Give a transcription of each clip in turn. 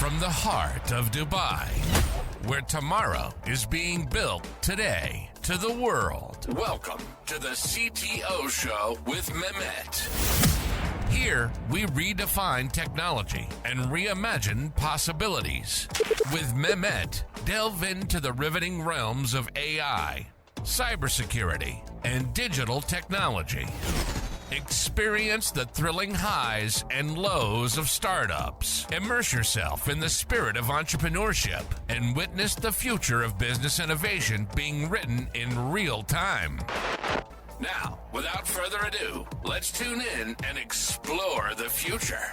from the heart of Dubai, where tomorrow is being built today, to the world. Welcome to the CTO Show with Mehmet. Here, we redefine technology and reimagine possibilities. With Mehmet, delve into the riveting realms of AI, cybersecurity, and digital technology. Experience the thrilling highs and lows of startups. Immerse yourself in the spirit of entrepreneurship and witness the future of business innovation being written in real time. Now, without further ado, let's tune in and explore the future.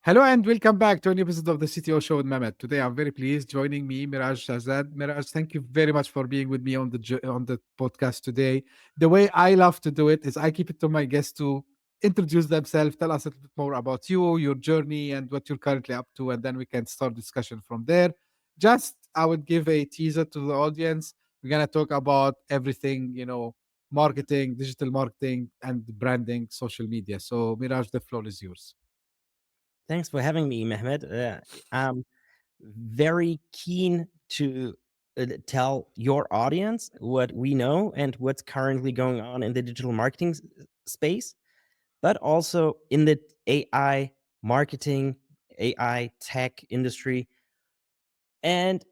Hello and welcome back to a new episode of the CTO Show with Mehmet. Today I'm very pleased joining me, Merag Shahzad. Merag, thank you very much for being with me on the podcast today. The way I love to do it is I keep it to my guests to introduce themselves, tell us a little bit more about you, your journey, and what you're currently up to, and then we can start discussion from there. Just I would give a teaser to the audience. We're gonna talk about everything, marketing, digital marketing, and branding, social media. So, Miraj, the floor is yours. Thanks for having me, Mehmet. I'm very keen to tell your audience what we know and what's currently going on in the digital marketing space, but also in the AI marketing, AI tech industry. And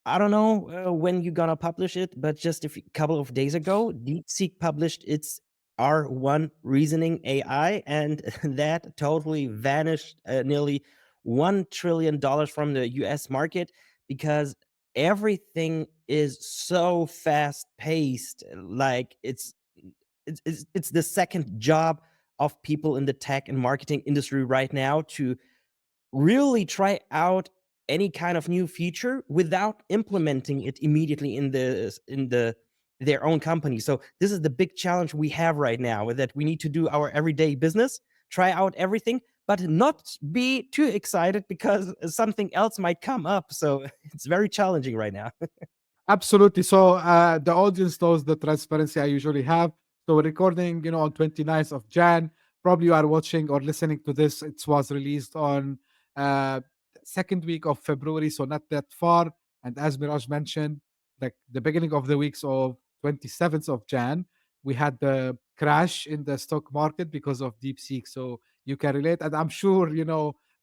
I don't know when you're gonna publish it, but just a couple of days ago, DeepSeek published its R1 reasoning AI, and that totally vanished nearly $1 trillion from the US market because everything is so fast paced. Like it's the second job of people in the tech and marketing industry right now to really try out any kind of new feature without implementing it immediately in their own company. So this is the big challenge we have right now, that we need to do our everyday business, try out everything, but not be too excited because something else might come up. So it's very challenging right now. Absolutely. So the audience knows the transparency I usually have. So we're recording, on 29th of Jan. Probably you are watching or listening to this. It was released on second week of February, so not that far. And as Miraj mentioned, like the beginning of the weeks of 27th of Jan, we had the crash in the stock market because of DeepSeek. So you can relate. And I'm sure,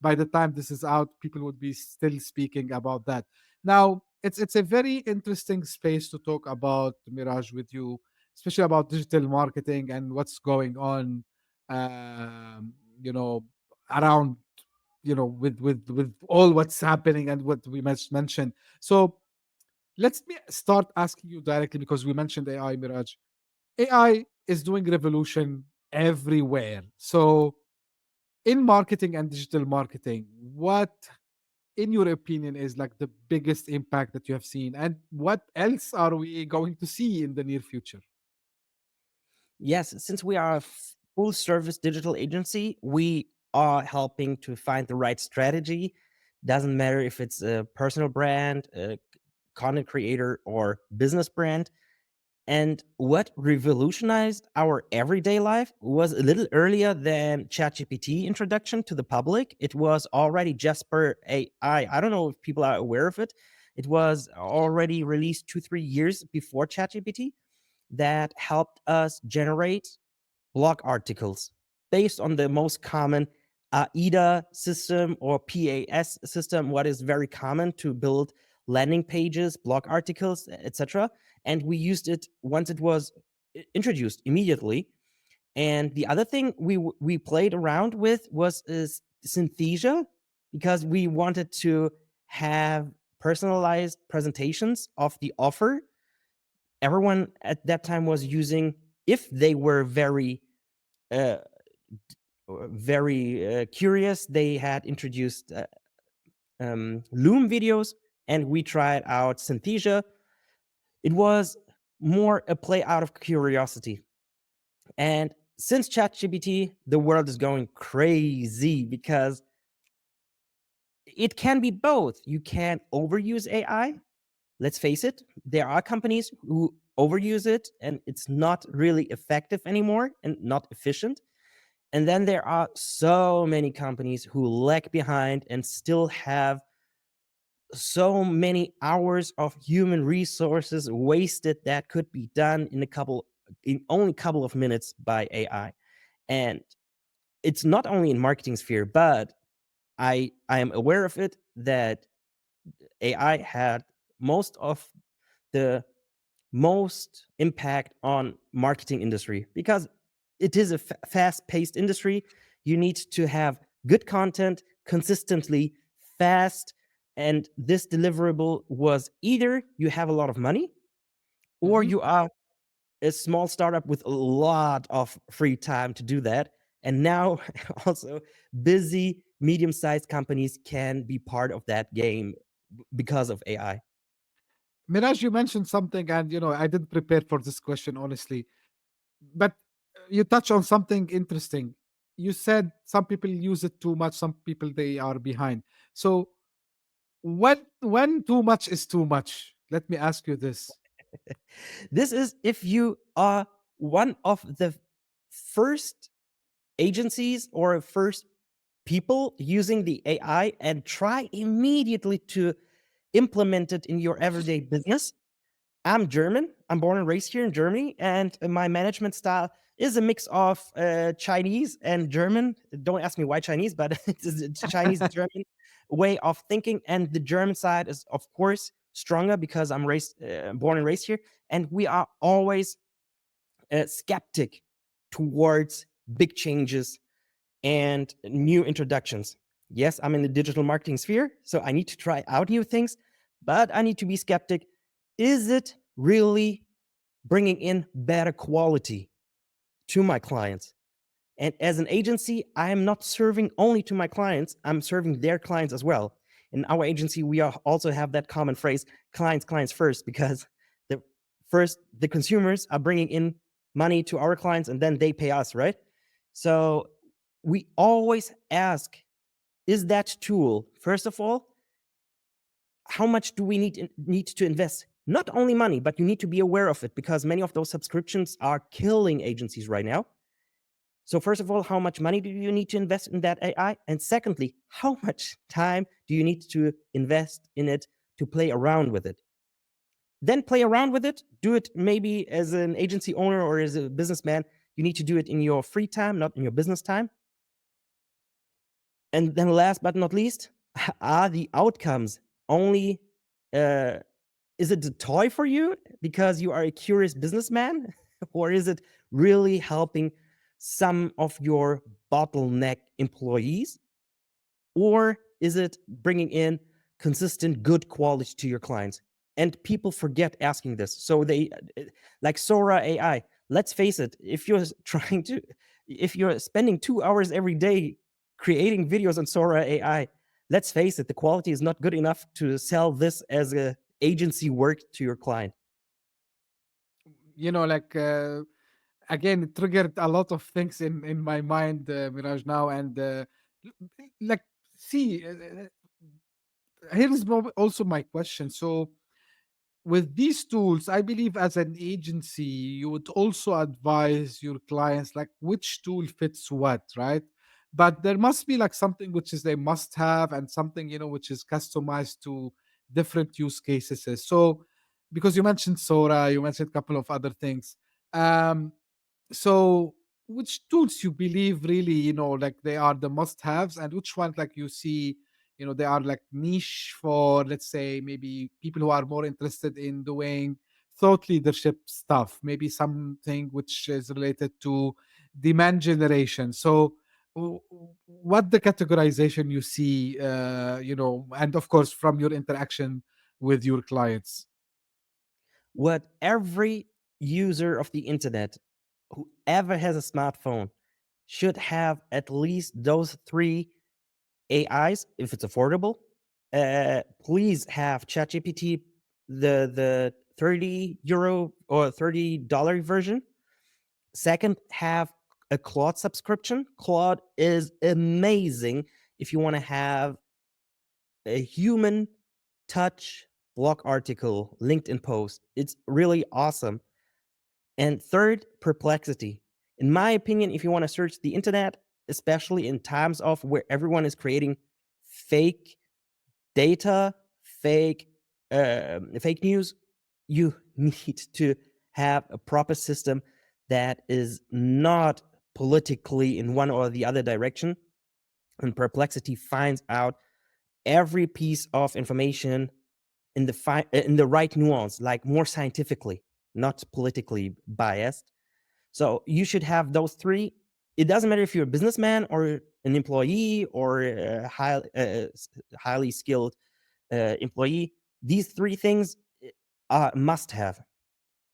by the time this is out, people would be still speaking about that. Now, it's a very interesting space to talk about, Miraj, with you, especially about digital marketing and what's going on, um, you know, around, with all what's happening and what we mentioned. So let's me start asking you directly because we mentioned AI, Miraj. AI is doing revolution everywhere. So in marketing and digital marketing, what in your opinion is like the biggest impact that you have seen, and what else are we going to see in the near future? Yes, since we are a full service digital agency, we are helping to find the right strategy. Doesn't matter if it's a personal brand, a content creator, or business brand. And what revolutionized our everyday life was a little earlier than ChatGPT introduction to the public. It was already Jasper AI. I don't know if people are aware of it. It was already released 2-3 years before ChatGPT that helped us generate blog articles based on the most common AIDA system or PAS system, what is very common to build landing pages, blog articles, etc. And we used it once it was introduced immediately. And the other thing we played around with is Synthesia, because we wanted to have personalized presentations of the offer. Everyone at that time was using, if they were very uh, curious, they had introduced Loom videos, and we tried out Synthesia. It was more a play out of curiosity. And since ChatGPT, the world is going crazy because it can be both. You can overuse AI. Let's face it, there are companies who overuse it and it's not really effective anymore and not efficient. And then there are so many companies who lag behind and still have so many hours of human resources wasted that could be done in only a couple of minutes by AI. And it's not only in marketing sphere, but I am aware of it that AI had most of the most impact on marketing industry because it is a fast-paced industry. You need to have good content consistently, fast, and this deliverable was either you have a lot of money or Mhm. you are a small startup with a lot of free time to do that. And now also busy medium-sized companies can be part of that game because of AI. Miraj, you mentioned something, and I didn't prepare for this question honestly, but you touch on something interesting. You said some people use it too much, some people they are behind. So when too much is too much? Let me ask you this. This is if you are one of the first agencies or first people using the AI and try immediately to implement it in your everyday business. I'm German. I'm born and raised here in Germany, and my management style is a mix of Chinese and German. Don't ask me why Chinese, but it's a Chinese German way of thinking. And the German side is, of course, stronger because I'm born and raised here, and we are always skeptic towards big changes and new introductions. Yes, I'm in the digital marketing sphere, so I need to try out new things, but I need to be skeptic. Is it really bringing in better quality to my clients? And as an agency, I am not serving only to my clients, I'm serving their clients as well. In our agency, we also have that common phrase, clients first, because the the consumers are bringing in money to our clients and then they pay us, right? So we always ask, is that tool, first of all, how much do we need to invest? Not only money, but you need to be aware of it because many of those subscriptions are killing agencies right now. So first of all, how much money do you need to invest in that AI? And secondly, how much time do you need to invest in it to play around with it? Then play around with it. Do it maybe as an agency owner or as a businessman. You need to do it in your free time, not in your business time. And then last but not least, are the outcomes only uh, is it a toy for you because you are a curious businessman? Or is it really helping some of your bottleneck employees? Or is it bringing in consistent good quality to your clients? And people forget asking this. So like Sora AI, let's face it, if you're spending 2 hours every day creating videos on Sora AI, let's face it, the quality is not good enough to sell this as a agency work to your client. Like again, it triggered a lot of things in my mind, Miraj, now. And like, see, here's also my question. So with these tools, I believe as an agency, you would also advise your clients like which tool fits what, right? But there must be like something which is a must have and something, which is customized to different use cases. So because you mentioned Sora, you mentioned a couple of other things. Um, so which tools you believe really, like they are the must haves, and which ones like you see, they are like niche for, let's say, maybe people who are more interested in doing thought leadership stuff, maybe something which is related to demand generation. So what the categorization you see, and of course from your interaction with your clients. What every user of the internet, whoever has a smartphone, should have at least those three AIs if it's affordable. Please have ChatGPT, the 30 euro or $30 version. Second, have a Claude subscription. Claude is amazing if you want to have a human touch blog article, LinkedIn post. It's really awesome. And third, Perplexity. In my opinion, if you want to search the internet, especially in times of where everyone is creating fake data, fake news, you need to have a proper system that is not politically in one or the other direction. And Perplexity finds out every piece of information in the right nuance, like more scientifically, not politically biased. So you should have those three. It doesn't matter if you're a businessman or an employee or a highly skilled employee. These three things are must have.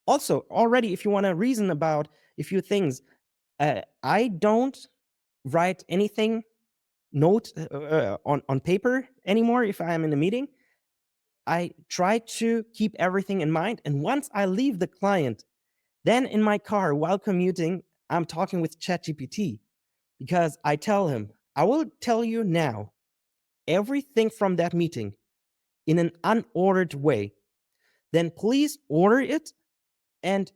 Also, already, if you want to reason about a few things, I don't write anything note on paper anymore if I am in a meeting. I try to keep everything in mind, and once I leave the client, then in my car while commuting, I'm talking with ChatGPT because I tell him, I will tell you now everything from that meeting in an unordered way. Then please order it. And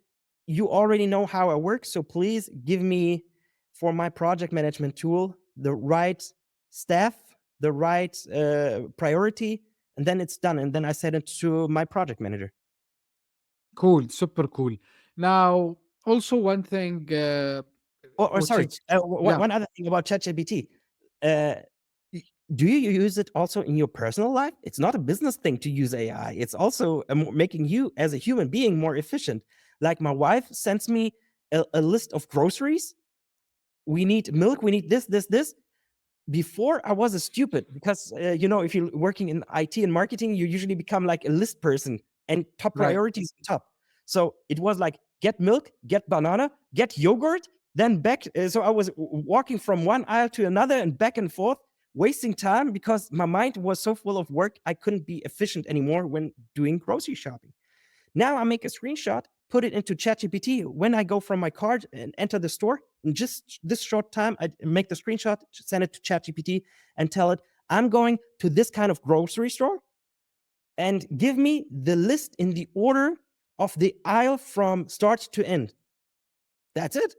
you already know how I work. So please give me, for my project management tool, the right staff, the right priority, and then it's done. And then I send it to my project manager. Cool, super cool. Now, also one thing, Or which sorry, is yeah, one other thing about ChatGPT. Uh, do you use it also in your personal life? It's not a business thing to use AI. It's also making you as a human being more efficient. Like my wife sends me a list of groceries. We need milk. We need this. Before I was a stupid because if you're working in IT and marketing, you usually become like a list person and top right. priorities top. So it was like get milk, get banana, get yogurt, then back. So I was walking from one aisle to another and back and forth, wasting time because my mind was so full of work I couldn't be efficient anymore when doing grocery shopping. Now I make a screenshot, put it into ChatGPT. When I go from my card and enter the store, in just this short time, I make the screenshot, send it to ChatGPT, and tell it, I'm going to this kind of grocery store and give me the list in the order of the aisle from start to end. That's it.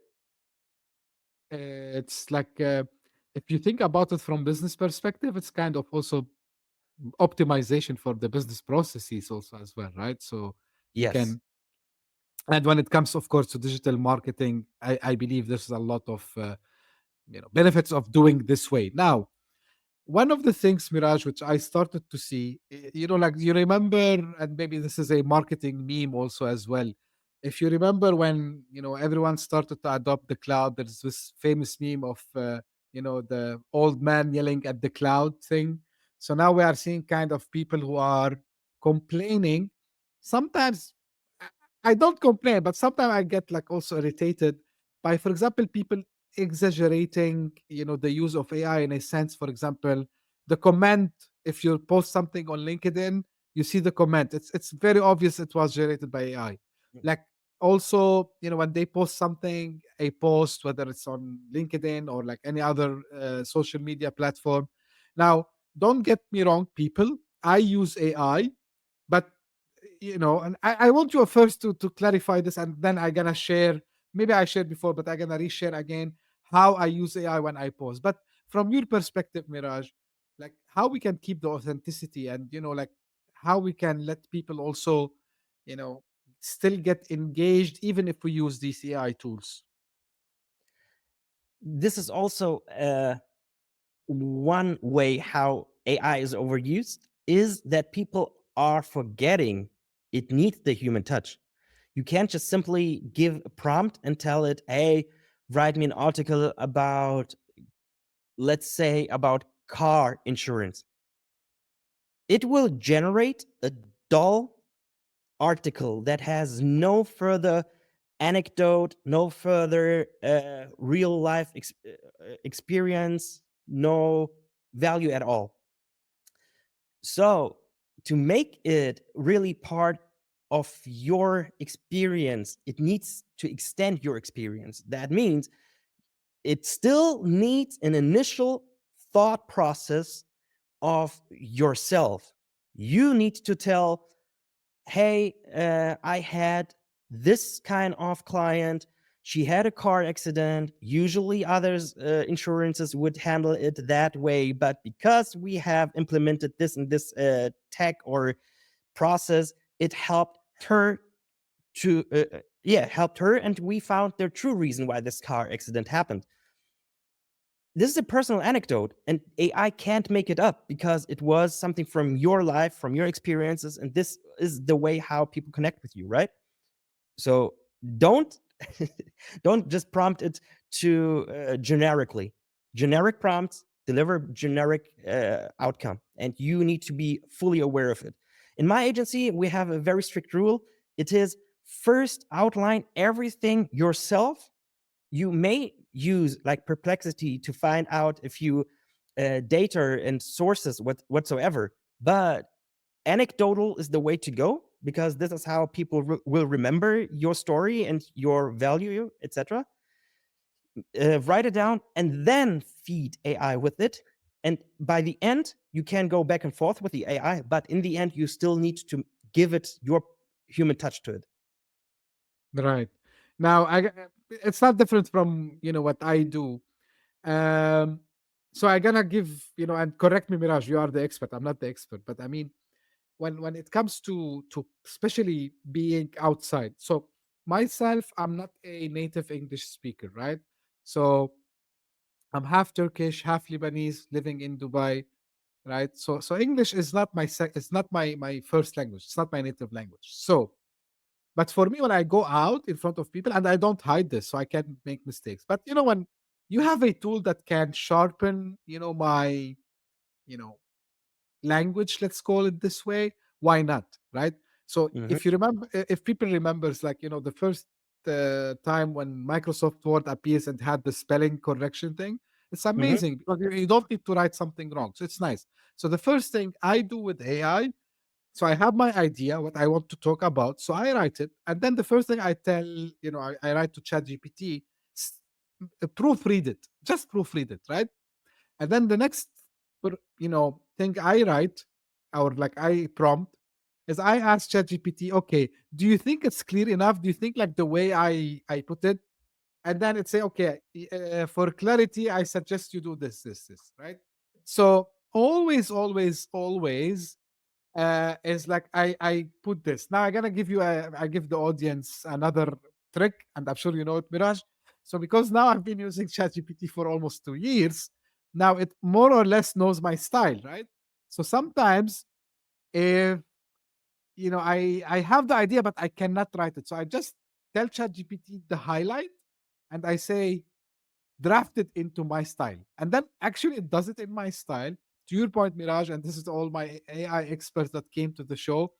It's like if you think about it from business perspective, it's kind of also optimization for the business processes also as well, right? So you Yes. can, and when it comes, of course, to digital marketing, I believe there's a lot of benefits of doing this way. Now, one of the things, Mirage, which I started to see, like you remember, and maybe this is a marketing meme also as well. If you remember when everyone started to adopt the cloud, there's this famous meme of the old man yelling at the cloud thing. So now we are seeing kind of people who are complaining. Sometimes I I don't complain, but sometimes I get like also irritated by, for example, people exaggerating the use of AI in a sense. For example, the comment, if you post something on LinkedIn, you see the comment, it's very obvious it was generated by AI. Like, also, when they post something, a post, whether it's on LinkedIn or like any other social media platform. Now, don't get me wrong, people, I use AI, but and I want you first to clarify this, and then I'm gonna share. Maybe I shared before, but I'm gonna reshare again how I use AI when I post. But from your perspective, Mirage, like how we can keep the authenticity, and like how we can let people also, you know, still get engaged even if we use these AI tools. This is also one way how AI is overused is that people are forgetting it needs the human touch. You can't just simply give a prompt and tell it, hey, write me an article about, let's say, about car insurance. It will generate a dull article that has no further anecdote, no further real life experience, no value at all. So, to make it really part of your experience, it needs to extend your experience. That means it still needs an initial thought process of yourself. You need to tell, hey, I had this kind of client. she had a car accident. Usually others insurances would handle it that way, but because we have implemented this and this tech or process, it helped her to helped her, and we found the true reason why this car accident happened. This is a personal anecdote, and AI can't make it up because it was something from your life, from your experiences, and this is the way how people connect with you, right? So don't don't just prompt it to generically. Generic prompts deliver generic outcome, and you need to be fully aware of it. In my agency, we have a very strict rule. It is first outline everything yourself. You may use like Perplexity to find out a few data and sources whatsoever, but anecdotal is the way to go because this is how people will remember your story and your value, etc. Write it down and then feed AI with it. And by the end, you can go back and forth with the AI, but in the end, you still need to give it your human touch to it. Right. Now, it's not different from what I do. Um, so I gonna give and correct me, Mirage. You are the expert. I'm not the expert, but I mean, when it comes to especially being outside. So myself, I'm not a native English speaker, right? So I'm half Turkish, half Lebanese, living in Dubai, right? So English is not it's not my first language. It's not my native language. So but for me, when I go out in front of people, and I don't hide this, so I can make mistakes. But when you have a tool that can sharpen, my, you know, language, let's call it this way, why not, right? So Mhm, if you remember, if people remembers, like the first time when Microsoft Word appears and had the spelling correction thing, it's mhm, amazing because you don't need to write something wrong. So it's nice. So the first thing I do with AI, so I have my idea, what I want to talk about. So I write it. And then the first thing I tell, I write to ChatGPT, s- proofread it, just proofread it, right? And then the next, thing I write or like I prompt is I ask ChatGPT, okay, do you think it's clear enough? Do you think like the way I put it? And then it say, okay, for clarity, I suggest you do this, right? So always is like I put this. Now I'm gonna give you I give the audience another trick, and I'm sure you know it, Mirage. So because now I've been using ChatGPT for almost 2 years, now it more or less knows my style, right? So sometimes if I have the idea but I cannot write it, so I just tell ChatGPT the highlight, and I say draft it into my style. And then actually it does it in my style. To your point, Mirage, and this is all my AI experts that came to the show.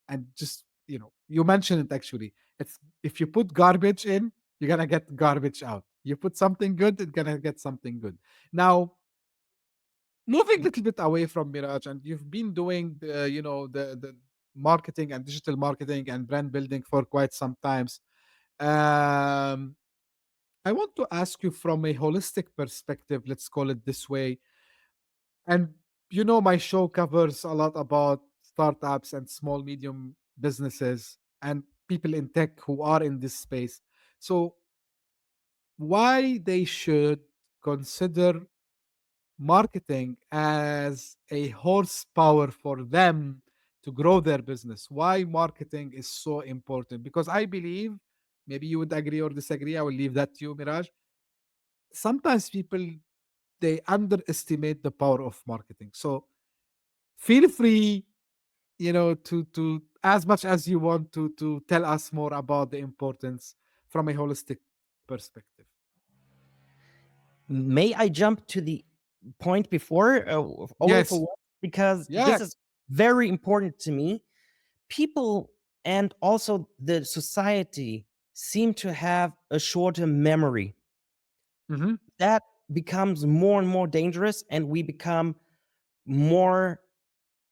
And just, you mentioned it actually. It's if you put garbage in, you're gonna get garbage out. You put something good, it's gonna get something good. Now, moving a little bit away from Mirage, and you've been doing the marketing and digital marketing and brand building for quite some times. Um, I want to ask you from a holistic perspective, let's call it this way. And my show covers a lot about startups and small, medium businesses and people in tech who are in this space. So, why they should consider marketing as a horsepower for them to grow their business? Why marketing is so important? Because I believe, maybe you would agree or disagree, I will leave that to you, Mirage. Sometimes people, they underestimate the power of marketing. So feel free, to as much as you want to tell us more about the importance from a holistic perspective. May I jump to the point before only for Yes. once because Yeah. this is very important to me. People and also the society seem to have a shorter memory. Hmm. That becomes more and more dangerous, and we become more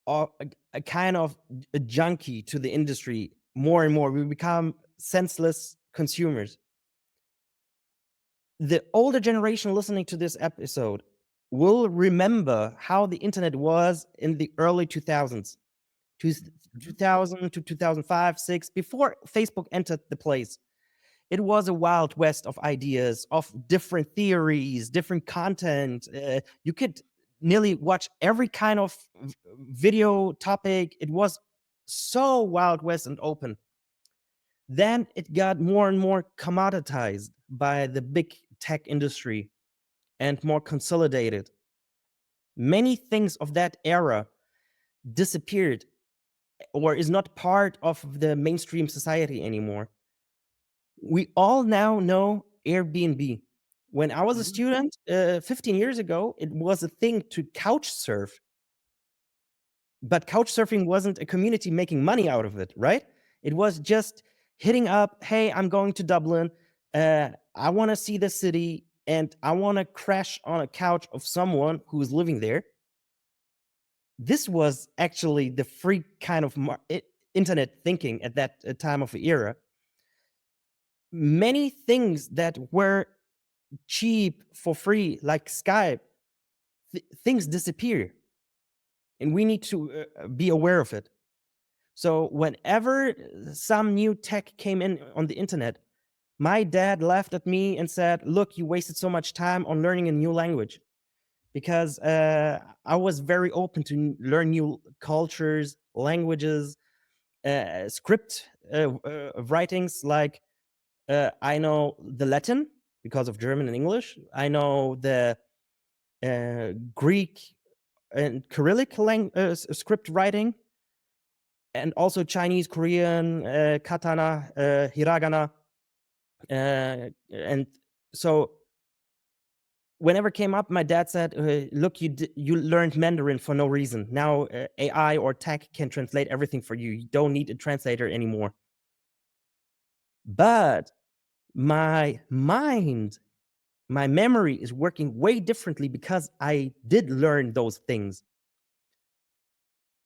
a kind of a junkie to the industry more and more. We become senseless consumers. The older generation listening to this episode will remember how the internet was in the early 2000s, 2000 to 2005, 6, before Facebook entered the place. it was a wild west of ideas, of different theories, different content. You could nearly watch every kind of video topic. It was so wild west and open. Then it got more and more commoditized by the big tech industry and more consolidated. Many things of that era disappeared or is not part of the mainstream society anymore. We all now know Airbnb. When I was a student 15 years ago, it was a thing to couch surf. But couch surfing wasn't a community making money out of it, right? It was just hitting up, hey, I'm going to Dublin. I want to see the city and I want to crash on a couch of someone who's living there. This was actually the free kind of internet thinking at that time of the era. Many things that were cheap for free, like Skype, things disappear. And we need to be aware of it. So whenever some new tech came in on the internet, my dad laughed at me and said, look, you wasted so much time on learning a new language. Because I was very open to learn new cultures, languages, script writings. Like I know the Latin because of German and English. I know the Greek and Cyrillic script writing, and also Chinese, Korean, katana, hiragana. And so whenever it came up, my dad said, look, you learned Mandarin for no reason. Now AI or tech can translate everything for you. You don't need a translator anymore. But my mind, my memory is working way differently because I did learn those things.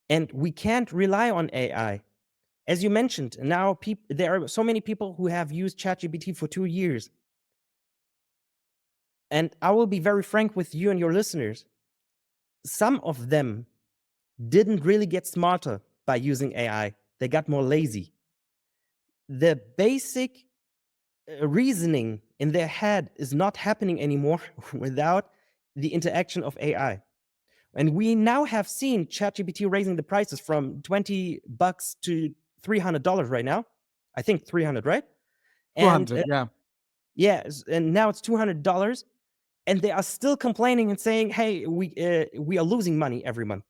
And we can't rely on AI. As you mentioned, now there are so many people who have used ChatGPT for 2 years. And I will be very frank with you and your listeners. Some of them didn't really get smarter by using AI. They got more lazy. The basic reasoning in their head is not happening anymore without the interaction of AI. And we now have seen ChatGPT raising the prices from $20 to $300 right now. I think 300, right? And 200, yeah. yeah, and now it's $200, and they are still complaining and saying, "Hey, we are losing money every month."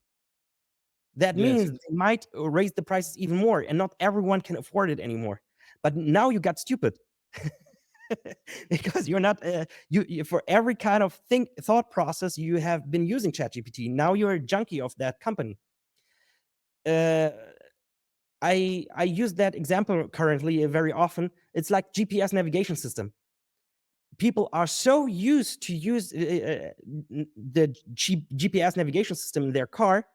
That Yes. means they might raise the prices even more, and not everyone can afford it anymore. But now you got stupid because you're not you for every kind of thought process you have been using ChatGPT. Now you're a junkie of that company. I use that example currently very often. It's like GPS navigation system. People are so used to use the GPS navigation system in their car,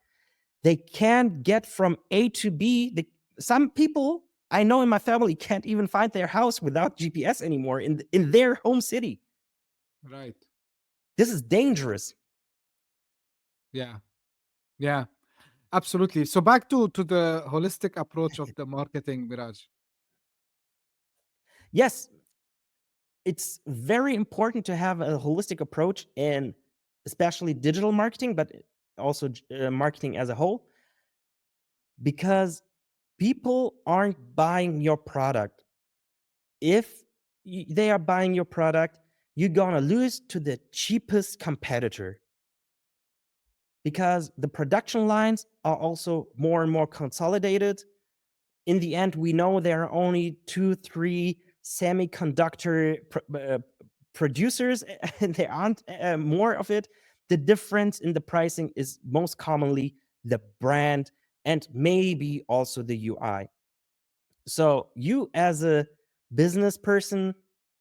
they can't get from A to B. Some people I know in my family can't even find their house without GPS anymore in their home city. Right. This is dangerous. Yeah. Yeah. Absolutely. So back to the holistic approach of the marketing, Miraj. Yes, it's very important to have a holistic approach in especially digital marketing, but also marketing as a whole, because people aren't buying your product. If they are buying your product, you're gonna lose to the cheapest competitor, because the production lines are also more and more consolidated. In the end, we know there are only 2-3 semiconductor producers, and there aren't more of it. The difference in the pricing is most commonly the brand and maybe also the UI. So you, as a business person,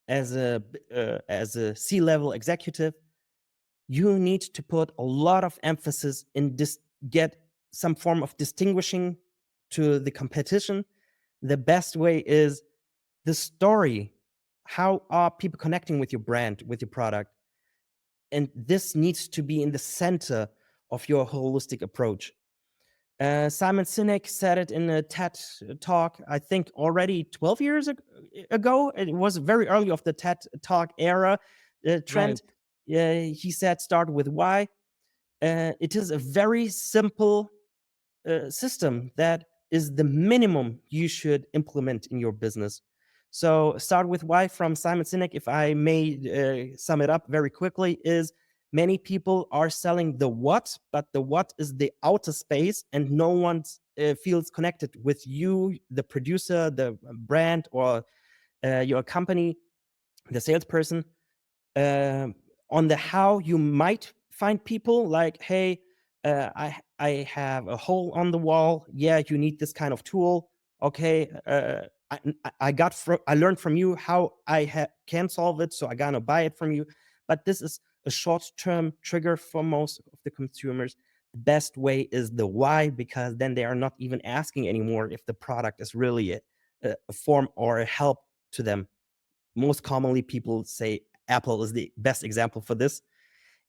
as a C-level executive, you need to put a lot of emphasis in get some form of distinguishing to the competition. The best way is the story. How are people connecting with your brand, with your product? And this needs to be in the center of your holistic approach. Simon Sinek said it in a TED talk, I think already 12 years ago. It was very early of the TED talk era Right. trend. He said, start with why. It is a very simple system that is the minimum you should implement in your business. So start with why from Simon Sinek, if I may sum it up very quickly, is many people are selling the what, but the what is the outer space and no one feels connected with you, the producer, the brand, or your company, the salesperson. On the how, you might find people like, hey, I have a hole on the wall. Yeah, you need this kind of tool. Okay, I learned from you how I can solve it, so I gonna buy it from you. But this is a short-term trigger for most of the consumers. The best way is the why, because then they are not even asking anymore if the product is really a form or a help to them. Most commonly, people say Apple is the best example for this,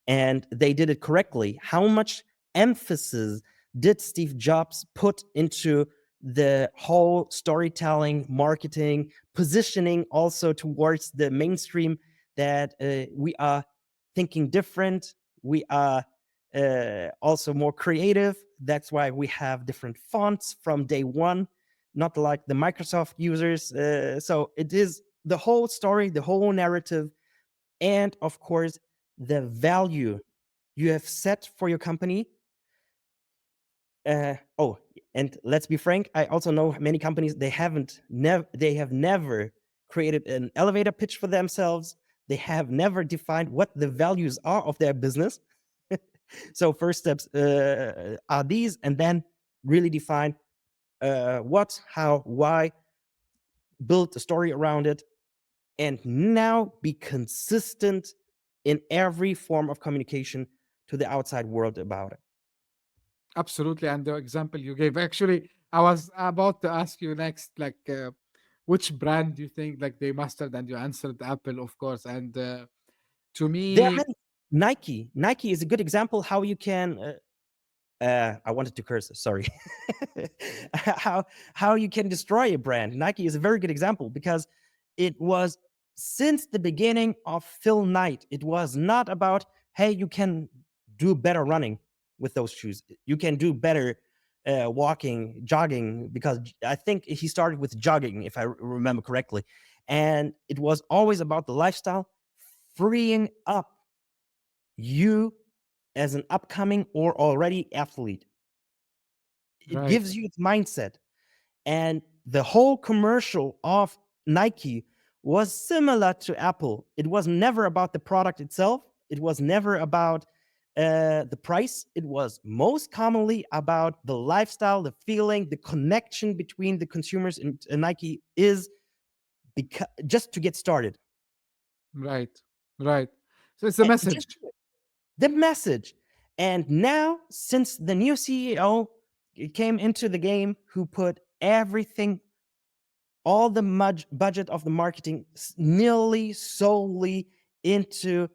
and they did it correctly. How much emphasis did Steve Jobs put into the whole storytelling, marketing, positioning also towards the mainstream, that we are thinking different, we are also more creative. That's why we have different fonts from day one, not like the Microsoft users. So it is the whole story, the whole narrative, and of course, the value you have set for your company. Oh, and let's be frank, I also know many companies, they have never created an elevator pitch for themselves. They have never defined what the values are of their business. So first steps are these, and then really define what, how, why, build a story around it, and now be consistent in every form of communication to the outside world about it. Absolutely. And the example you gave, actually, I was about to ask you next, like, which brand do you think like they mastered? And you answered Apple, of course. And to There are me, many. Nike is a good example how you can I wanted to curse, sorry. how you can destroy a brand. Nike is a very good example, because it was, since the beginning of Phil Knight, it was not about, hey, you can do better running with those shoes. You can do better walking, jogging, because I think he started with jogging, if I remember correctly. And it was always about the lifestyle, freeing up you as an upcoming or already athlete. It right, gives you its mindset. And the whole commercial of Nike was similar to Apple. It was never about the product itself. It was never about the price. It was most commonly about the lifestyle, the feeling, the connection between the consumers and Nike is just to get started. right, right. So it's a Just message. the message. And now, since the new CEO came into the game, who put everything, all the budget of the marketing nearly solely into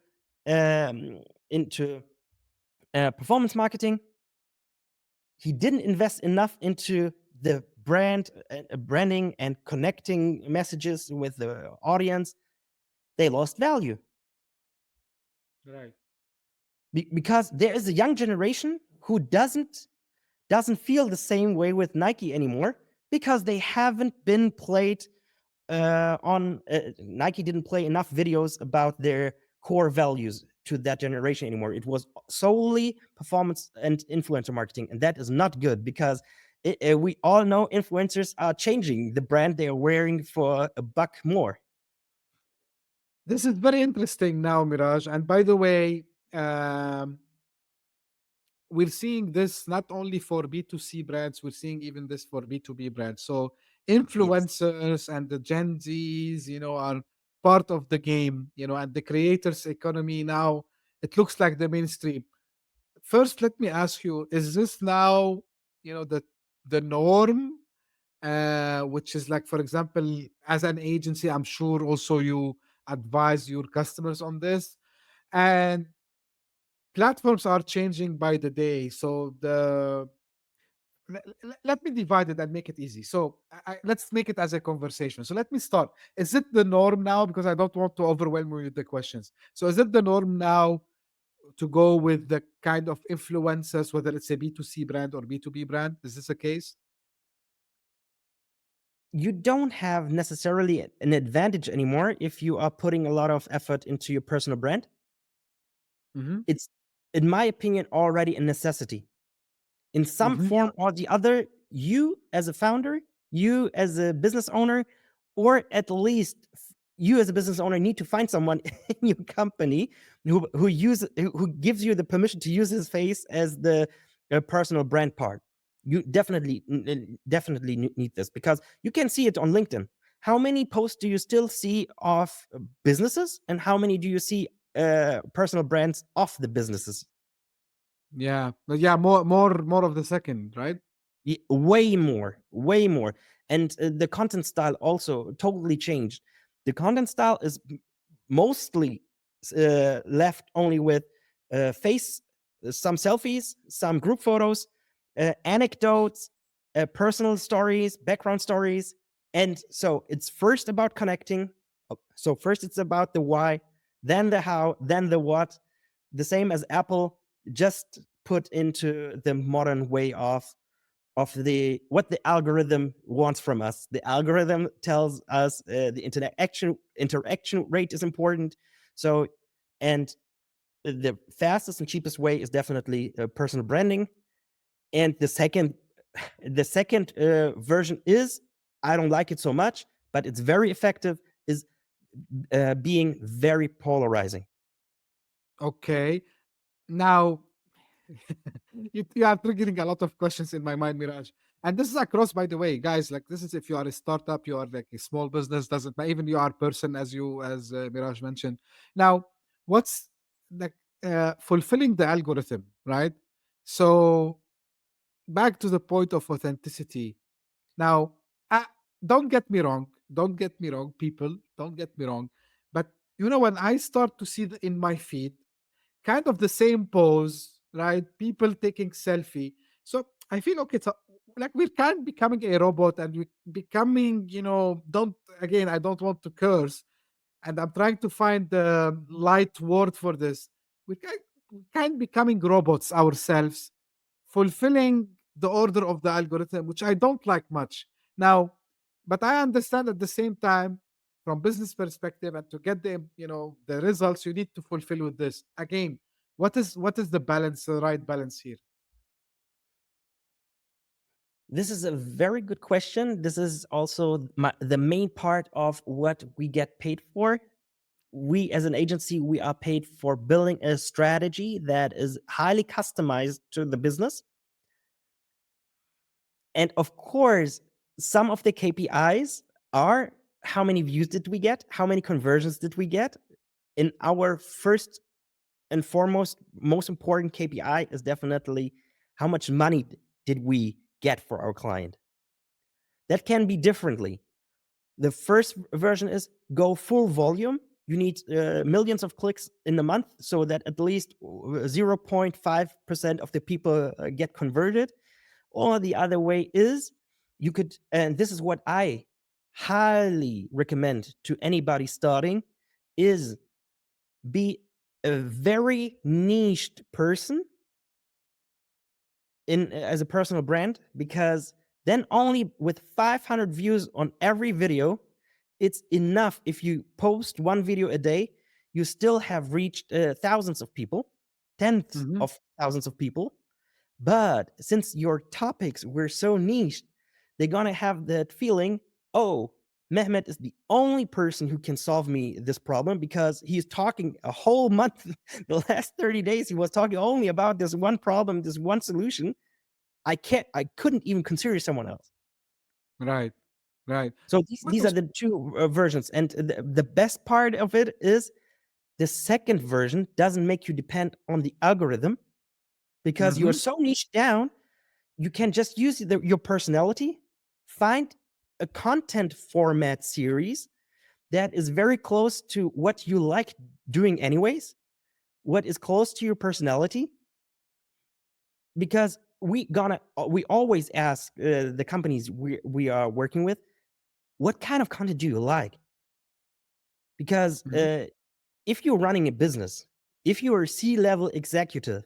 um, into performance marketing, he didn't invest enough into the branding and connecting messages with the audience. They lost value. Right. Because there is a young generation who doesn't feel the same way with Nike anymore, because they haven't been played on Nike didn't play enough videos about their core values to that generation anymore. It was solely performance and influencer marketing, and that is not good, because we all know influencers are changing the brand they are wearing for a buck more. This is very interesting now, Mirage. And by the way, um, we're seeing this not only for B2C brands, we're seeing even this for B2B brands. So Yes. influencers and the Gen Zs, are part of the game, and the creators economy now, it looks like the mainstream. First, let me ask you, is this now, the norm? Which is like, for example, as an agency, I'm sure also you advise your customers on this. And platforms are changing by the day. So let me divide it and make it easy. So let's make it as a conversation. So let me start. Is it the norm now? Because I don't want to overwhelm you with the questions. So is it the norm now to go with the kind of influencers, whether it's a B2C brand or B2B brand? Is this a case? You don't have necessarily an advantage anymore if you are putting a lot of effort into your personal brand. Mm-hmm. It's, in my opinion, already a necessity. In some Mm-hmm. form or the other, you as a founder, you as a business owner, or at least you as a business owner need to find someone in your company who gives you the permission to use his face as the personal brand part. You definitely need this, because you can see it on LinkedIn. How many posts do you still see of businesses, and how many do you see personal brands of the businesses? Yeah, but yeah, more of the second, right? Way more, way more. And the content style also totally changed. The content style is mostly left only with face, some selfies, some group photos, anecdotes, personal stories, background stories. And so it's first about connecting. So first it's about the why, then the how, then the what. The same as Apple, just put into the modern way of the what the algorithm wants from us. The algorithm tells us the interaction rate is important. So, and the fastest and cheapest way is definitely personal branding. And the second version is, I don't like it so much, but it's very effective. Is being very polarizing. Okay. Now, you are triggering a lot of questions in my mind, Miraj. And this is across, by the way, guys. Like this is if you are a startup, you are like a small business, doesn't matter. Even you are a person, as Miraj mentioned. Now, what's like fulfilling the algorithm, right? So back to the point of authenticity. Now, uh, don't get me wrong. Don't get me wrong, people. Don't get me wrong. But when I start to see in my feed kind of the same pose, right? People taking selfie. So I feel okay. So like we're kind of becoming a robot, and we becoming, don't again. I don't want to curse, and I'm trying to find the light word for this. We kind becoming robots ourselves, fulfilling the order of the algorithm, which I don't like much now. But I understand at the same time, from business perspective, and to get the results, you need to fulfill with this. Again, what is the balance, the right balance here? This is a very good question. This is also the main part of what we get paid for. We as an agency, we are paid for building a strategy that is highly customized to the business. And of course, some of the KPIs are, how many views did we get? How many conversions did we get? In our first and foremost, most important KPI is definitely how much money did we get for our client. That can be differently. The first version is go full volume. You need millions of clicks in a month so that at least 0.5% of the people get converted. Or the other way is, you could, and this is what I highly recommend to anybody starting, is be a very niched person in as a personal brand, because then only with 500 views on every video, it's enough. If you post one video a day, you still have reached thousands of people, tens Hmm. of thousands of people. But since your topics were so niche, they're gonna have that feeling, oh, Mehmet is the only person who can solve me this problem, because he's talking a whole month, the last 30 days, he was talking only about this one problem, this one solution. I couldn't even consider someone else. Right, right. So But these are the two versions. And the best part of it is, the second version doesn't make you depend on the algorithm, because you're Mhm. so niche down. You can just use your personality, find a content format series that is very close to what you like doing anyways, what is close to your personality. Because we always ask the companies we are working with, what kind of content do you like? Because Mhm. if you're running a business, if you're a C-level executive,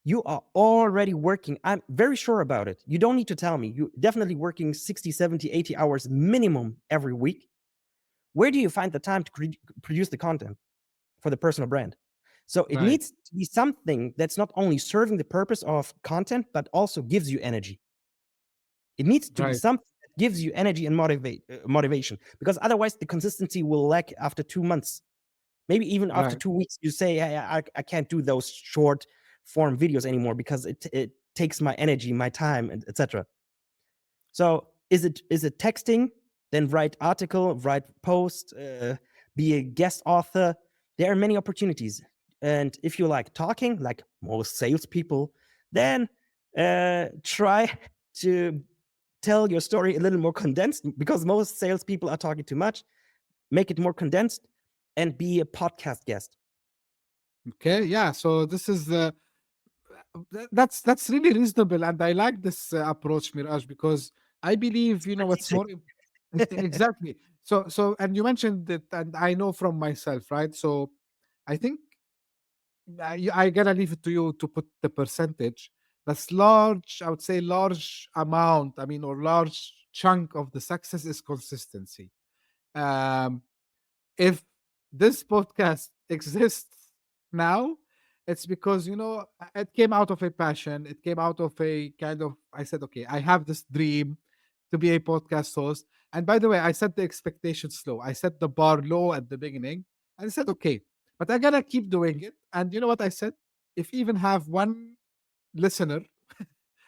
you are already working. I'm very sure about it. You don't need to tell me. You're definitely working 60, 70, 80 hours minimum every week. Where do you find the time to produce the content for the personal brand? So it Right, needs to be something that's not only serving the purpose of content, but also gives you energy. It needs to be right, something that gives you energy and motivation, because otherwise the consistency will lack after 2 months. Maybe even after right. 2 weeks, you say, hey, I can't do those short form videos anymore because it takes my energy, my time, and etc. So is it texting? Then write article, write post, be a guest author. There are many opportunities. And if you like talking, like most salespeople, then try to tell your story a little more condensed, because most salespeople are talking too much. Make it more condensed and be a podcast guest. Okay, yeah. So this is that's really reasonable, and I like this approach, Miraj, because I believe what's Strategic. more exactly. So and you mentioned it, and I know from myself, right? So I think I gotta leave it to you to put the percentage. That's large. I would say large amount. I mean, or large chunk of the success is consistency. Um, if this podcast exists now, it's because it came out of a passion. It came out of a kind of, I said, okay, I have this dream to be a podcast host. And by the way, I set the expectations low. I set the bar low at the beginning. And I said, okay, but I gotta keep doing it. And you know what I said? If even have one listener,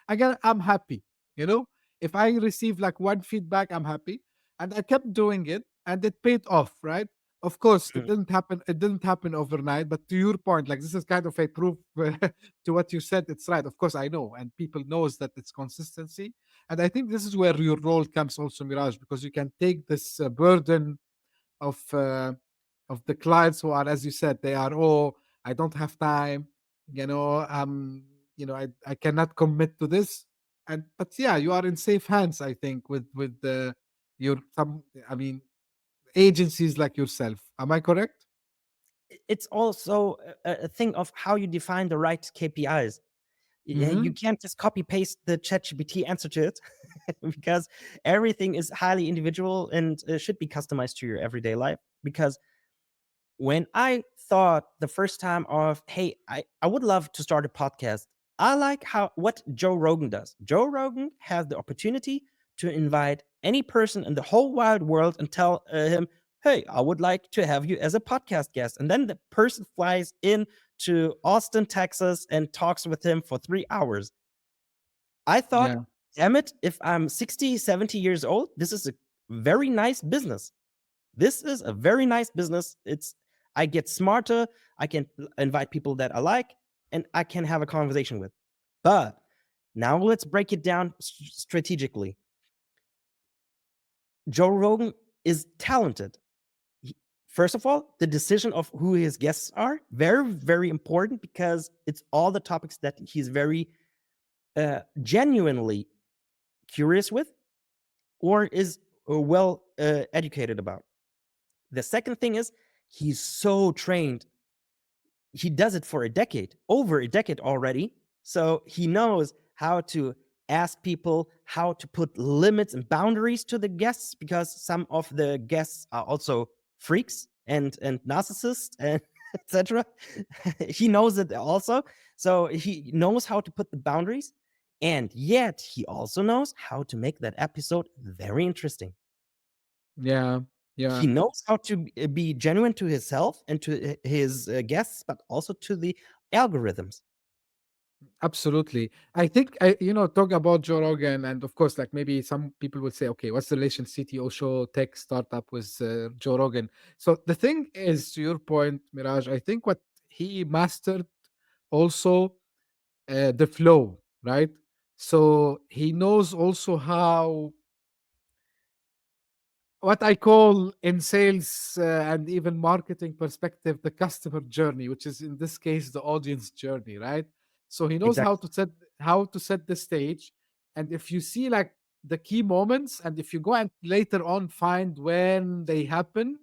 I'm happy. You know, if I receive like one feedback, I'm happy. And I kept doing it and it paid off, right? Of course, it Mm. didn't happen. It didn't happen overnight. But to your point, like this is kind of a proof to what you said. It's right. Of course, I know, and people knows that it's consistency. And I think this is where your role comes also, Mirage, because you can take this burden of uh, of the clients who are, as you said, they are, oh, I don't have time, I cannot commit to this. And but yeah, you are in safe hands, I think, with your some, I mean, agencies like yourself. Am I correct? It's also a thing of how you define the right KPIs. You Mm-hmm. can't just copy paste the ChatGPT answer to it, because everything is highly individual and should be customized to your everyday life. Because when I thought the first time of, hey, I would love to start a podcast, I like how what Joe Rogan does. Joe Rogan has the opportunity to invite any person in the whole wide world and tell him, hey, I would like to have you as a podcast guest. And then the person flies in to Austin, Texas, and talks with him for 3 hours. I thought, Yeah, damn it, if I'm 60, 70 years old, this is a very nice business. This is a very nice business. I get smarter. I can invite people that I like, and I can have a conversation with. But now let's break it down strategically. Joe Rogan is talented. He- First of all, the decision of who his guests are, very, very important, because it's all the topics that he's very genuinely curious with, or is well educated about. The second thing is he's so trained. He does it for a decade, over a decade already. So he knows how to ask people, how to put limits and boundaries to the guests, because some of the guests are also freaks and narcissists and etc. He knows it also. So he knows how to put the boundaries, and yet he also knows how to make that episode very interesting. yeah, yeah. He knows how to be genuine to himself and to his guests, but also to the algorithms. Absolutely. I think talk about Joe Rogan, and of course, like maybe some people would say, okay, what's the relation CTO show tech startup with Joe Rogan? So the thing is, to your point, Mirage, I think what he mastered also the flow, right? So he knows also how, what I call in sales and even marketing perspective, the customer journey, which is in this case the audience journey, right? So he knows how Exactly. to set. how to set the stage. And if you see like the key moments, and if you go and later on find when they happened,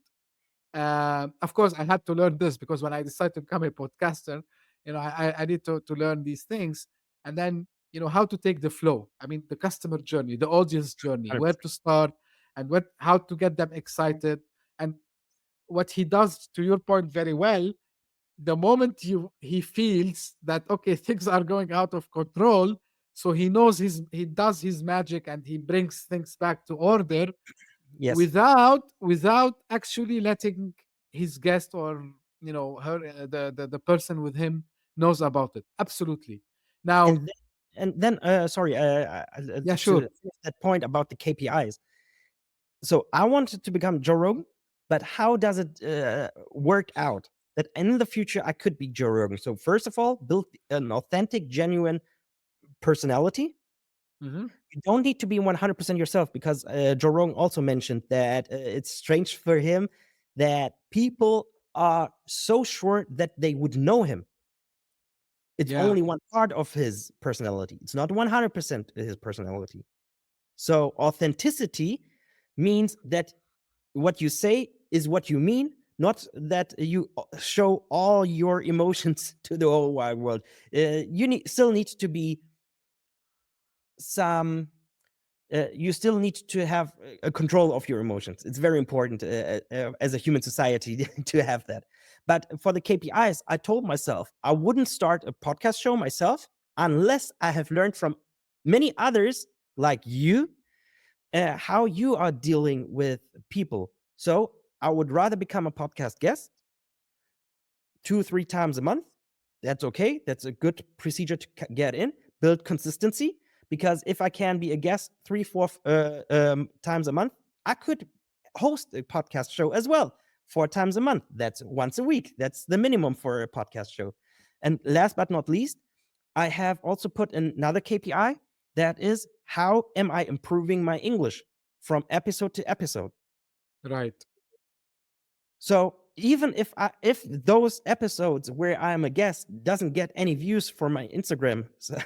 of course, I had to learn this because when I decided to become a podcaster, I need to learn these things. And then, how to take the flow. I mean, the customer journey, the audience journey, where 100%. to start, and how to get them excited. And what he does, to your point, very well, the moment he feels that, okay, things are going out of control, so he knows he does his magic and he brings things back to order Yes. without actually letting his guest, or her, the person with him, knows about it. Absolutely. Now, And then sorry, yeah, to sure. finish that point about the KPIs. So I wanted to become Joe Rogan, but how does it work out that in the future I could be Joe Rogan? So first of all, build an authentic, genuine personality. Hmm. You don't need to be 100% yourself, because Joe Rogan also mentioned that it's strange for him that people are so sure that they would know him. It's Yeah. only one part of his personality. It's not 100% his personality. So authenticity means that what you say is what you mean, not that you show all your emotions to the whole wide world. Still need to be some. You still need to have a control of your emotions. It's very important as a human society to have that. But for the KPIs, I told myself I wouldn't start a podcast show myself unless I have learned from many others like you how you are dealing with people. So I would rather become a podcast guest 2 or 3 times a month. That's okay. That's a good procedure to get in, build consistency. Because if I can be a guest 3 or 4 times a month, I could host a podcast show as well 4 times a month. That's once a week. That's the minimum for a podcast show. And last but not least, I have also put another KPI, that is, how am I improving my English from episode to episode? Right. So even if those episodes where I am a guest doesn't get any views for my Instagram, so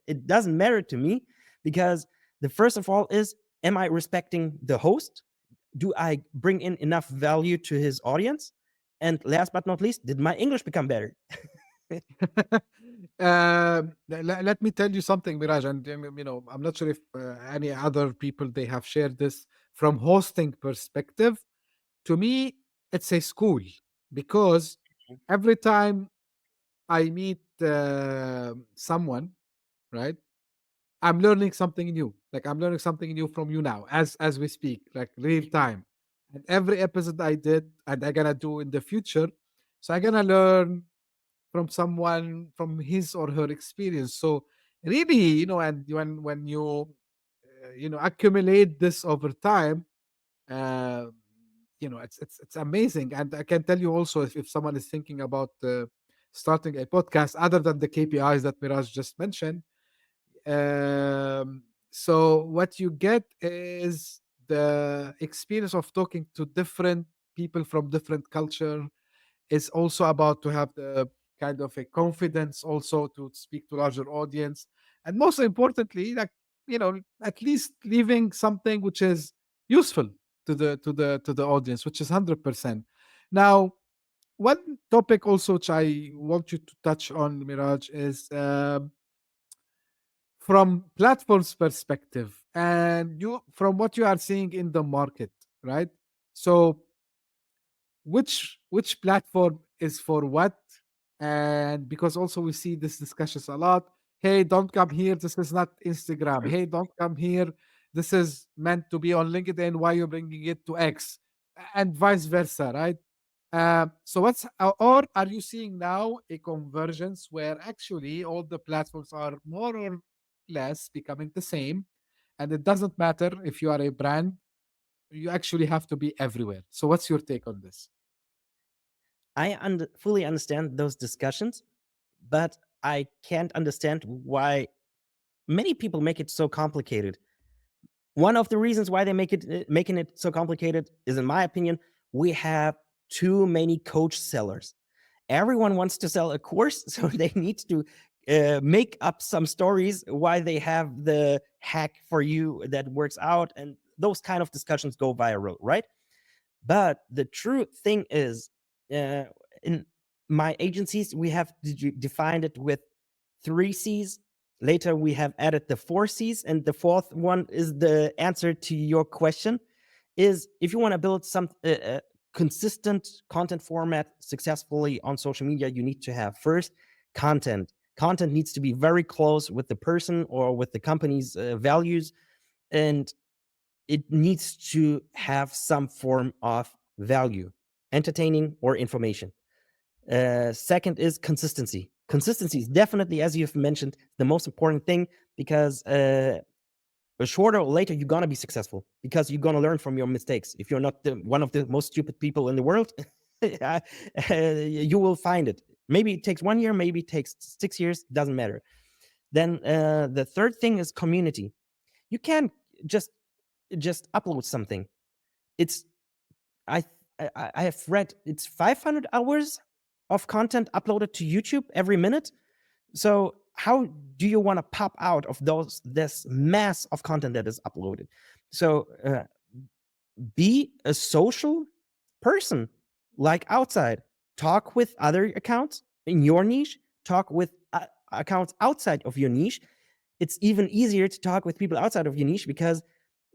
it doesn't matter to me, because the first of all is, am I respecting the host? Do I bring in enough value to his audience? And last but not least, did my English become better? Let me tell you something, Miraj, and I'm not sure if any other people they have shared this. From hosting perspective, to me, it's a school, because every time I meet someone, right, I'm learning something new. Like, I'm learning something new from you now, as we speak, like real time. And every episode I did, and I'm gonna do in the future, so I'm gonna learn from someone, from his or her experience. So really, and when you accumulate this over time, uh, it's amazing. And I can tell you also, if someone is thinking about starting a podcast, other than the KPIs that Miraj just mentioned, so what you get is the experience of talking to different people from different culture. Is also about to have the kind of a confidence also to speak to larger audience, and most importantly, like, at least leaving something which is useful to the audience, which is 100%. Now, one topic also which I want you to touch on, Miraj, is from platforms perspective, and you from what you are seeing in the market, right? So which platform is for what? And because also we see this discussions a lot. Hey, don't come here, this is not Instagram. Hey, don't come here, this is meant to be on LinkedIn, why you bringing it to X? And vice versa, right? So or are you seeing now a convergence where actually all the platforms are more or less becoming the same, and it doesn't matter if you are a brand, you actually have to be everywhere? So what's your take on this? I fully understand those discussions, but I can't understand why many people make it so complicated. One of the reasons why they making it so complicated is, in my opinion, we have too many coach sellers. Everyone wants to sell a course, so they need to make up some stories why they have the hack for you that works out, and those kind of discussions go viral, right? But the true thing is, in my agencies, we have defined it with 3 C's. Later, we have added the 4 C's, and the fourth one is the answer to your question. Is if you want to build some consistent content format successfully on social media, you need to have first content. Content needs to be very close with the person or with the company's values, and it needs to have some form of value, entertaining or information. Second is consistency. Consistency is definitely, as you've mentioned, the most important thing, because shorter or later you're gonna be successful, because you're gonna learn from your mistakes. If you're not one of the most stupid people in the world, you will find it. Maybe it takes 1 year, maybe it takes 6 years, doesn't matter. Then the third thing is community. You can't just upload something. It's I I have read it's 500 hours of content uploaded to YouTube every minute. So how do you want to pop out of this mass of content that is uploaded? So be a social person, like outside. Talk with other accounts in your niche. Talk with accounts outside of your niche. It's even easier to talk with people outside of your niche, because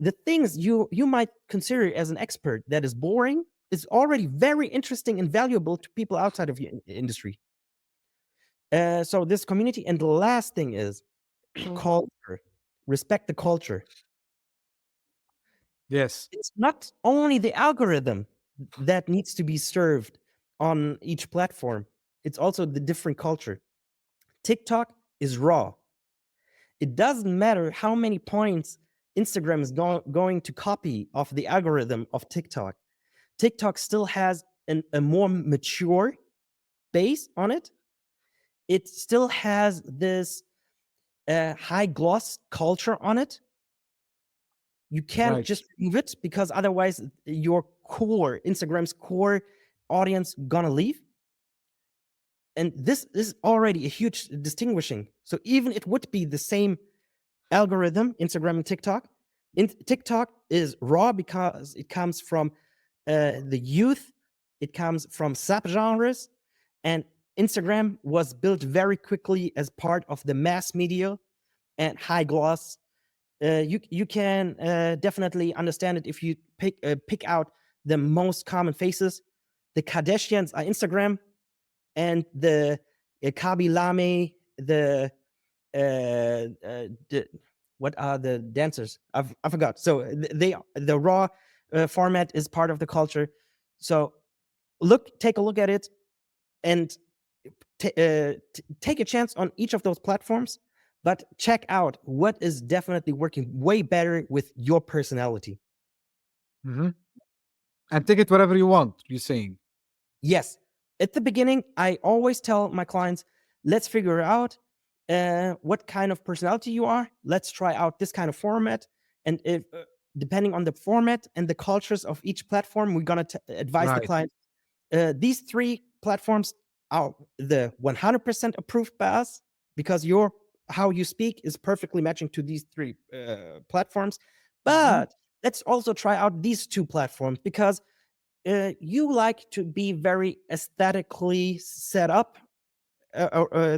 the things you might consider as an expert that is boring is already very interesting and valuable to people outside of your industry. So this community, and the last thing is culture. Respect the culture. Yes. It's not only the algorithm that needs to be served on each platform, it's also the different culture. TikTok is raw. It doesn't matter how many points Instagram is going to copy off the algorithm of TikTok. TikTok still has a more mature base on it. It still has this high gloss culture on it. You can't Right. just remove it, because otherwise your core, Instagram's core audience, gonna leave. And this is already a huge distinguishing. So even it would be the same algorithm, Instagram and TikTok. TikTok is raw because it comes from the youth, it comes from subgenres, and Instagram was built very quickly as part of the mass media and high gloss. You can definitely understand it if you pick out the most common faces. The Kardashians are Instagram, and the Kaby Lame, the what are the dancers? I forgot. So the raw format is part of the culture. So take a look at it, and take a chance on each of those platforms, but check out what is definitely working way better with your personality. Hmm. And take it wherever you want, you're saying. Yes, at the beginning, I always tell my clients, let's figure out what kind of personality you are. Let's try out this kind of format. And if, depending on the format and the cultures of each platform, we're going to advise the Right. client. These 3 platforms are the 100% approved by us, because how you speak is perfectly matching to these 3 platforms. Hmm. But let's also try out these 2 platforms, because you like to be very aesthetically set up.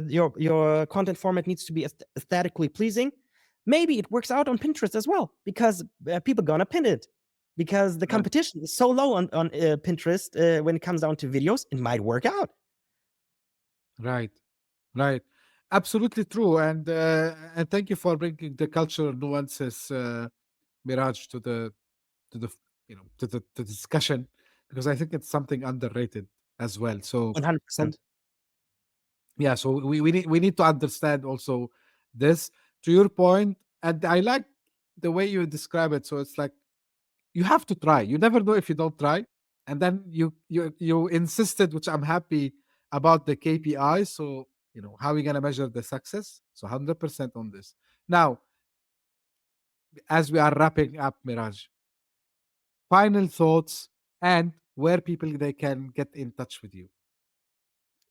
Your content format needs to be aesthetically pleasing. Maybe it works out on Pinterest as well, because people gonna pin it, because the Right. competition is so low on Pinterest when it comes down to videos. It might work out. Right. Right. Absolutely true. And thank you for bringing the cultural nuances, Miraj, to the to the discussion, because I think it's something underrated as well. So from 100%. yeah, so we need to understand also this, to your point, and I like the way you describe it. So it's like you have to try. You never know if you don't try. And then you insisted, which I'm happy about, the KPI. So how are we gonna measure the success? So 100% on this. Now, as we are wrapping up, Miraj, final thoughts and where people they can get in touch with you.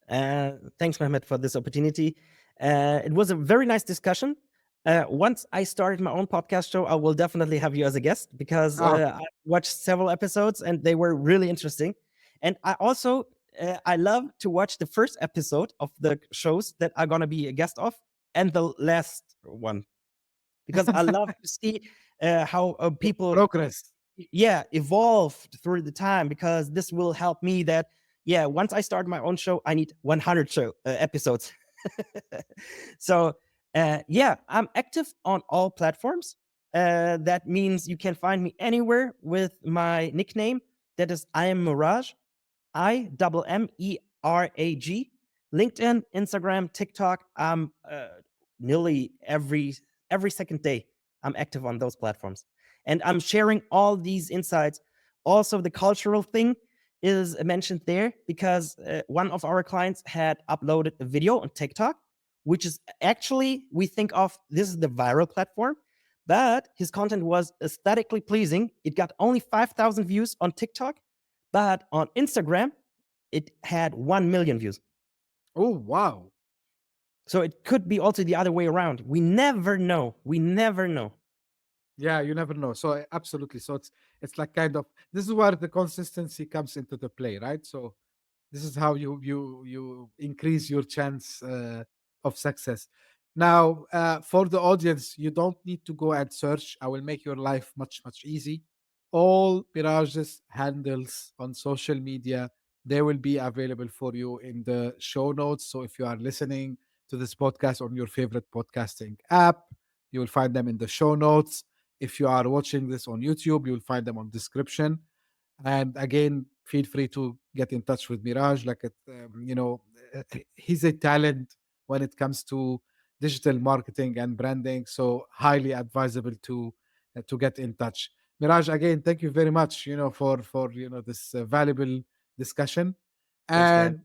Thanks, Mehmet, for this opportunity. It was a very nice discussion. Once I started my own podcast show, I will definitely have you as a guest because Oh, I watched several episodes and they were really interesting. And I also I love to watch the first episode of the shows that I'm gonna be a guest of and the last one because I love to see how people progress. evolved through the time because this will help me that once I start my own show I need 100 episodes. So I'm active on all platforms. That means you can find me anywhere with my nickname, that is I am Merag, IMMERAG. LinkedIn, Instagram, TikTok. I'm nearly every second day I'm active on those platforms, and I'm sharing all these insights. Also, the cultural thing is mentioned there because one of our clients had uploaded a video on TikTok, which is actually, we think of this is the viral platform, but his content was aesthetically pleasing. It got only 5,000 views on TikTok, but on Instagram it had 1 million views. Oh, wow. So it could be also the other way around. We never know. We never know. Yeah, you never know. So absolutely. So it's like kind of, this is where the consistency comes into the play, right? So this is how you increase your chance of success. Now, for the audience, you don't need to go and search. I will make your life much easy. All Mirage's handles on social media, they will be available for you in the show notes. So if you are listening to this podcast on your favorite podcasting app, you will find them in the show notes. If you are watching this on YouTube, you'll find them on description. And again, feel free to get in touch with Mirage. Like, he's a talent when it comes to digital marketing and branding. So highly advisable to get in touch. Mirage, again, thank you very much. For this valuable discussion. Thanks for having. And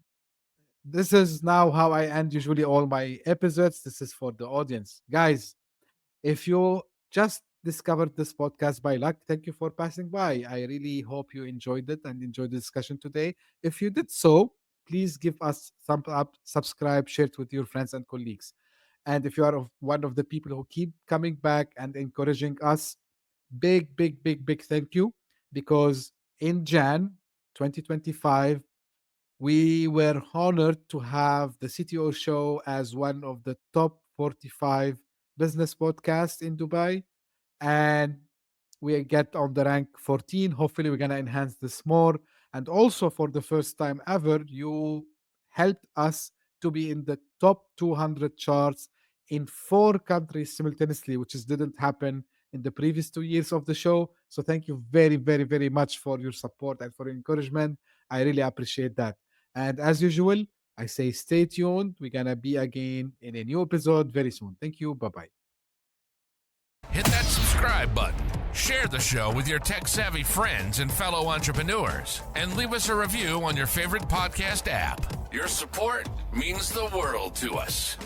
this is now how I end usually all my episodes. This is for the audience, guys. If you just discovered this podcast by luck, thank you for passing by. I really hope you enjoyed it and enjoyed the discussion today. If you did so, please give us thumb up, subscribe, share it with your friends and colleagues. And if you are one of the people who keep coming back and encouraging us, big thank you, because in Jan 2025, we were honored to have the CTO Show as one of the top 45 business podcasts in Dubai. And we get on the rank 14. Hopefully, we're going to enhance this more. And also, for the first time ever, you helped us to be in the top 200 charts in 4 countries simultaneously, which didn't happen in the previous 2 years of the show. So, thank you very much for your support and for your encouragement. I really appreciate that. And as usual, I say stay tuned. We're going to be again in a new episode very soon. Thank you. Bye bye. Hit that subscribe button, share the show with your tech-savvy friends and fellow entrepreneurs, and leave us a review on your favorite podcast app. Your support means the world to us.